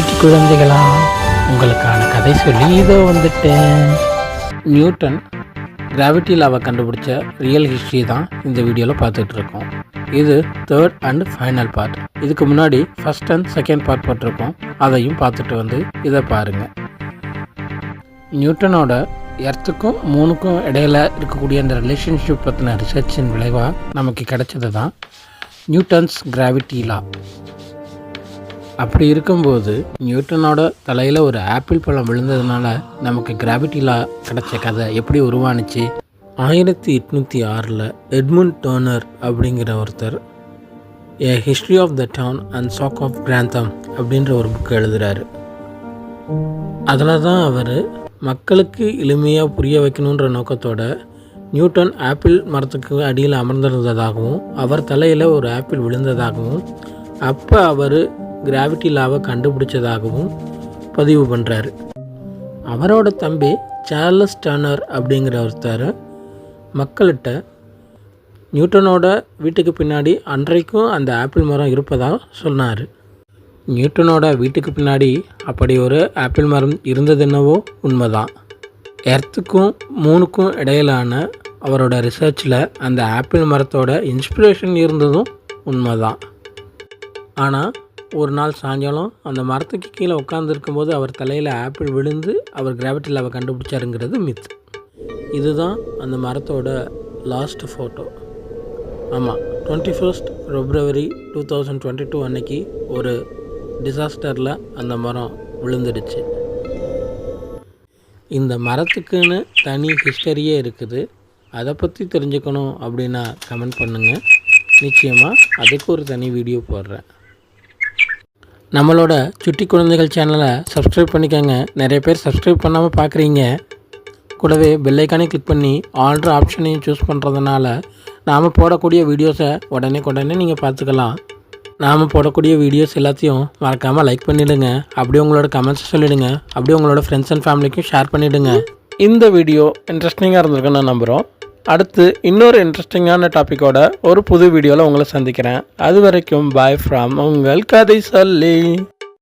சுட்டி குழந்தைகளா, உங்களுக்கான கதை சொல்லி இதோ வந்துட்டேன். நியூட்டன் கிராவிட்டி லாவை கண்டுபிடிச்ச ரியல் ஹிஸ்ட்ரி தான் இந்த வீடியோவில் பார்த்துட்டு இருக்கோம். இது 3rd and ஃபைனல் பார்ட். இதுக்கு முன்னாடி ஃபர்ஸ்ட் அண்ட் செகண்ட் பார்ட் போட்டிருக்கோம். அதையும் பார்த்துட்டு வந்து இதை பாருங்கள். நியூட்டனோட எர்த்துக்கும் மூணுக்கும் இடையில இருக்கக்கூடிய அந்த ரிலேஷன்ஷிப் பற்றின ரிசர்ச்சின் விளைவாக நமக்கு கிடைச்சது தான் நியூட்டன்ஸ் கிராவிட்டி லா. அப்படி இருக்கும்போது நியூட்டனோட தலையில் ஒரு ஆப்பிள் பழம் விழுந்ததுனால நமக்கு கிராவிட்டி லா கிடைச்ச கதை எப்படி உருவானுச்சு? 1806 எட்மund டர்னர் அப்படிங்கிற ஒருத்தர் a history of the town and soke of Grantham அப்படின்ற ஒரு புக்கு எழுதுகிறாரு. அதில் தான் அவர் மக்களுக்கு எளிமையாக புரிய வைக்கணுன்ற நோக்கத்தோட நியூட்டன் ஆப்பிள் மரத்துக்கு அடியில் அமர்ந்திருந்ததாகவும் அவர் தலையில் ஒரு ஆப்பிள் விழுந்ததாகவும் அப்போ அவர் கிராவிட்டி லாவை கண்டுபிடிச்சதாகவும் பதிவு பண்ணுறாரு. அவரோட தம்பி சார்லஸ் டர்னர் அப்படிங்கிற ஒருத்தர் மக்கள்கிட்ட நியூட்டனோட வீட்டுக்கு பின்னாடி அன்றைக்கும் அந்த ஆப்பிள் மரம் இருப்பதாக சொன்னார். நியூட்டனோட வீட்டுக்கு பின்னாடி அப்படி ஒரு ஆப்பிள் மரம் இருந்தது என்னவோ உண்மைதான். எர்த்துக்கும் மூணுக்கும் இடையிலான அவரோட ரிசர்ச்சில் அந்த ஆப்பிள் மரத்தோட இன்ஸ்பிரேஷன் இருந்ததும் உண்மைதான். ஆனால் ஒரு நாள் சாயங்காலம் அந்த மரத்துக்கு கீழே உட்காந்துருக்கும்போது அவர் தலையில் ஆப்பிள் விழுந்து அவர் கிராவிட்டி லாவை கண்டுபிடிச்சாருங்கிறது மித். இதுதான் அந்த மரத்தோட லாஸ்ட் ஃபோட்டோ. ஆமாம், 21 February 2022 அன்னைக்கு ஒரு டிசாஸ்டரில் அந்த மரம் விழுந்துடுச்சு. இந்த மரத்துக்குன்னு தனி ஹிஸ்டரியே இருக்குது. அதை பற்றி தெரிஞ்சுக்கணும் அப்படின்னா கமெண்ட் பண்ணுங்கள். நிச்சயமாக அதுக்கு ஒரு தனி வீடியோ போடுறேன். நம்மளோட சுட்டி குழந்தைகள் சேனலை சப்ஸ்கிரைப் பண்ணிக்கோங்க. நிறைய பேர் சப்ஸ்கிரைப் பண்ணாமல் பார்க்குறீங்க. கூடவே பெல்லைக்கானே கிளிக் பண்ணி ஆல்ட்ரு ஆப்ஷனையும் சூஸ் பண்ணுறதுனால நாம் போடக்கூடிய வீடியோஸை உடனே நீங்கள் பார்த்துக்கலாம். நாம் போடக்கூடிய வீடியோஸ் எல்லாத்தையும் மறக்காமல் லைக் பண்ணிவிடுங்க. அப்படியே உங்களோட கமெண்ட்ஸ் சொல்லிவிடுங்க. அப்படியே உங்களோட ஃப்ரெண்ட்ஸ் அண்ட் ஃபேமிலிக்கும் ஷேர் பண்ணிவிடுங்க. இந்த வீடியோ இன்ட்ரெஸ்டிங்காக இருந்திருக்குன்னு நான் நம்புகிறோம். அடுத்து இன்னொரு இன்ட்ரெஸ்டிங்கான டாப்பிக்கோட ஒரு புது வீடியோவில் உங்களை சந்திக்கிறேன். அது வரைக்கும் பாய் ஃப்ரம் உங்கள் கதை சொல்லி.